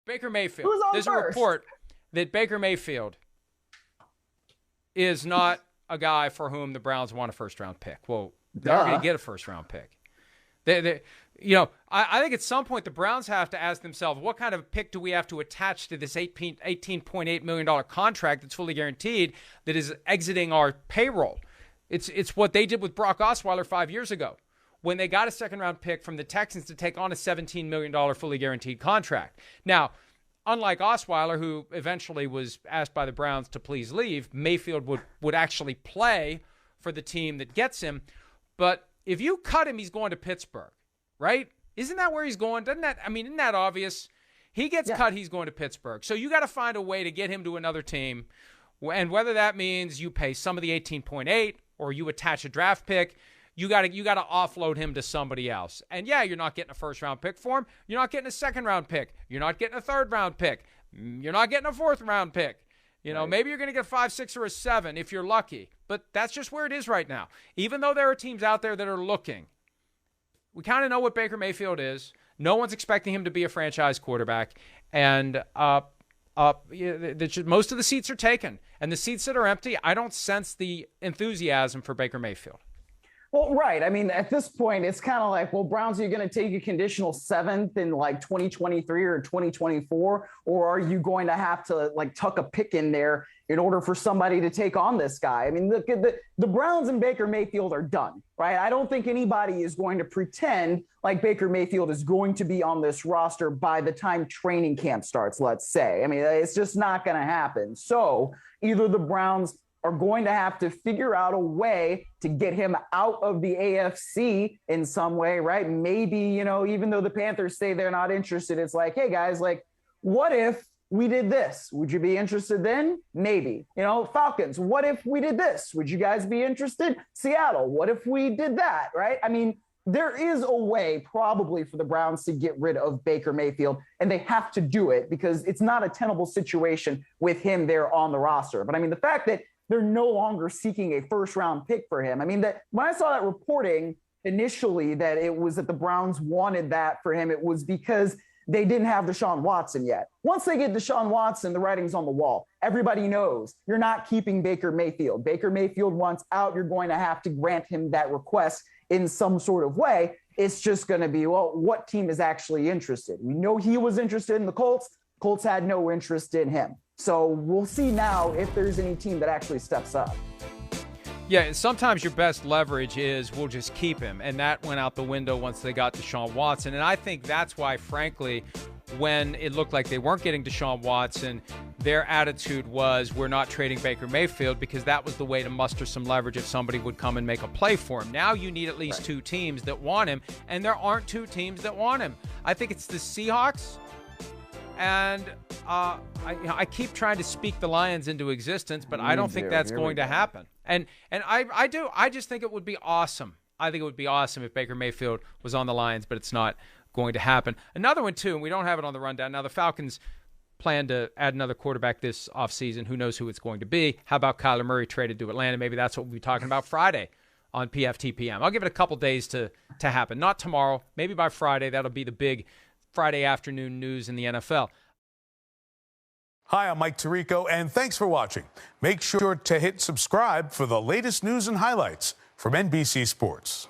Baker Mayfield. Who's on There's first? a report that Baker Mayfield is not a guy for whom the Browns want a first-round pick. Well, they're going to get a first-round pick. I think at some point the Browns have to ask themselves, what kind of pick do we have to attach to this $18.8 million contract that's fully guaranteed that is exiting our payroll? It's what they did with Brock Osweiler 5 years ago when they got a second-round pick from the Texans to take on a $17 million fully guaranteed contract. Now, unlike Osweiler, who eventually was asked by the Browns to please leave, Mayfield would actually play for the team that gets him. But if you cut him, he's going to Pittsburgh, right? Isn't that where he's going? Isn't that obvious? He gets cut, he's going to Pittsburgh. So you got to find a way to get him to another team. And whether that means you pay some of the 18.8 or you attach a draft pick, you got to offload him to somebody else. And yeah, you're not getting a first-round pick for him. You're not getting a second-round pick. You're not getting a third-round pick. You're not getting a fourth-round pick. Maybe you're going to get 5, 6, or a 7 if you're lucky. But that's just where it is right now. Even though there are teams out there that are looking, we kind of know what Baker Mayfield is. No one's expecting him to be a franchise quarterback. And most of the seats are taken. And the seats that are empty, I don't sense the enthusiasm for Baker Mayfield. Well, right. I mean, at this point, it's kind of like, well, Browns, are you going to take a conditional 7th in like 2023 or 2024? Or are you going to have to like tuck a pick in there in order for somebody to take on this guy? I mean, the Browns and Baker Mayfield are done, right? I don't think anybody is going to pretend like Baker Mayfield is going to be on this roster by the time training camp starts, let's say. I mean, it's just not going to happen. So either the Browns are going to have to figure out a way to get him out of the AFC in some way, right? Maybe, even though the Panthers say they're not interested, it's like, hey guys, like, what if we did this? Would you be interested then? Maybe. Falcons, what if we did this? Would you guys be interested? Seattle, what if we did that, right? I mean, there is a way probably for the Browns to get rid of Baker Mayfield, and they have to do it because it's not a tenable situation with him there on the roster. But I mean, the fact that they're no longer seeking a first-round pick for him. I mean, that when I saw that reporting initially that it was that the Browns wanted that for him, it was because they didn't have Deshaun Watson yet. Once they get Deshaun Watson, the writing's on the wall. Everybody knows you're not keeping Baker Mayfield. Baker Mayfield wants out. You're going to have to grant him that request in some sort of way. It's just going to be, well, what team is actually interested? We know he was interested in the Colts. Colts had no interest in him. So we'll see now if there's any team that actually steps up. Yeah, sometimes your best leverage is we'll just keep him. And that went out the window once they got Deshaun Watson. And I think that's why, frankly, when it looked like they weren't getting Deshaun Watson, their attitude was we're not trading Baker Mayfield because that was the way to muster some leverage if somebody would come and make a play for him. Now you need at least two teams that want him, and there aren't two teams that want him. I think it's the Seahawks. And I keep trying to speak the Lions into existence, but I don't think that's going to happen. And I do. I just think it would be awesome. I think it would be awesome if Baker Mayfield was on the Lions, but it's not going to happen. Another one, too, and we don't have it on the rundown. Now, the Falcons plan to add another quarterback this offseason. Who knows who it's going to be? How about Kyler Murray traded to Atlanta? Maybe that's what we'll be talking about Friday on PFTPM. I'll give it a couple days to happen. Not tomorrow. Maybe by Friday. That'll be the big Friday afternoon news in the NFL. Hi, I'm Mike Tirico, and thanks for watching. Make sure to hit subscribe for the latest news and highlights from NBC Sports.